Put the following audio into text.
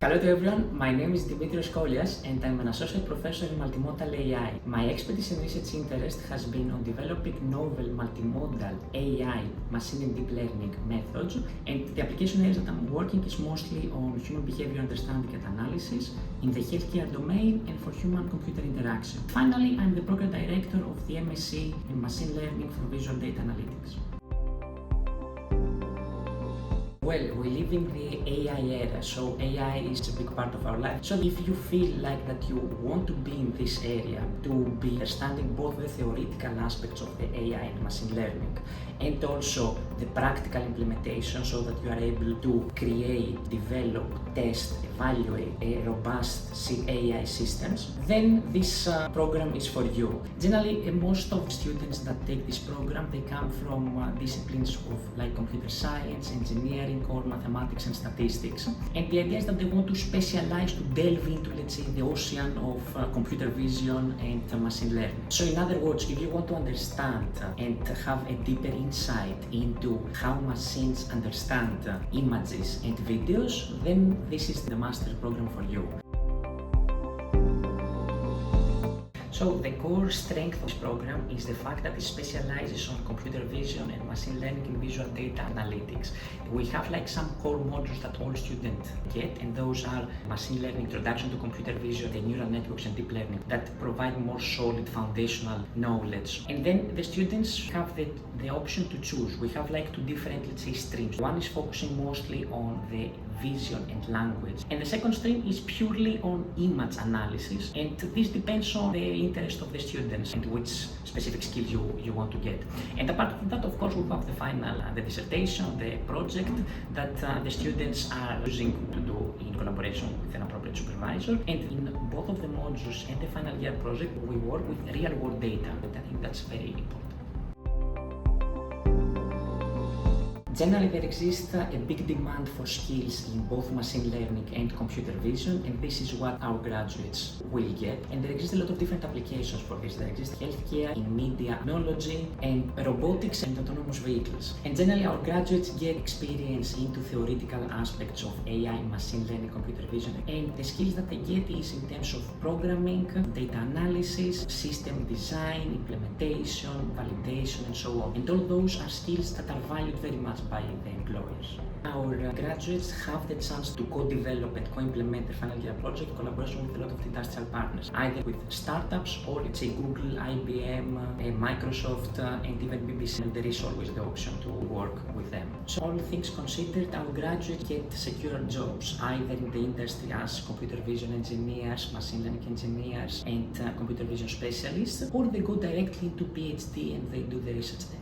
Hello to everyone, my name is Dimitrios Kolias and I'm an associate professor in multimodal AI. My expertise and research interest has been on developing novel multimodal AI, machine and deep learning methods, and the application areas that I'm working is mostly on human behavior understanding and analysis, in the healthcare domain, and for human-computer interaction. Finally, I'm the program director of the MSc in machine learning for visual data analytics. Well, we live in the AI era, so AI is a big part of our life. So if you feel like that you want to be in this area, to be understanding both the theoretical aspects of the AI and machine learning, and also the practical implementation so that you are able to create, develop, test, evaluate a robust AI systems, then this program is for you. Generally, most of the students that take this program, they come from disciplines of like computer science, engineering, or mathematics and statistics. And the idea is that they want to specialize, to delve into, let's say, the ocean of computer vision and machine learning. So in other words, if you want to understand and have a deeper insight into how machines understand images and videos, then this is the master program for you. So the core strength of this program is the fact that it specializes on computer vision and machine learning and visual data analytics. We have like some core modules that all students get, and those are machine learning, introduction to computer vision, the neural networks and deep learning that provide more solid foundational knowledge. And then the students have the option to choose. We have like two different, let's say, streams. One is focusing mostly on the vision and language, and the second stream is purely on image analysis, and this depends on the interest of the students and which specific skills you want to get. And apart from that, of course, we have the final, the dissertation, the project that the students are using to do in collaboration with an appropriate supervisor. And in both of the modules and the final year project, we work with real world data, and I think that's very important. Generally, there exists a big demand for skills in both machine learning and computer vision, and this is what our graduates will get. And there exist a lot of different applications for this. There exists healthcare, in media, technology, and robotics and autonomous vehicles. And generally, our graduates get experience into theoretical aspects of AI, machine learning, computer vision, and the skills that they get is in terms of programming, data analysis, system design, implementation, validation, and so on. And all those are skills that are valued very much by the employers. Our graduates have the chance to co-develop and co-implement their final year project in collaboration with a lot of industrial partners, either with startups or, let's say, Google, IBM, Microsoft, and even BBC. And there is always the option to work with them. So all things considered, our graduates get secure jobs, either in the industry as computer vision engineers, machine learning engineers, and computer vision specialists, or they go directly into PhD and they do the research there.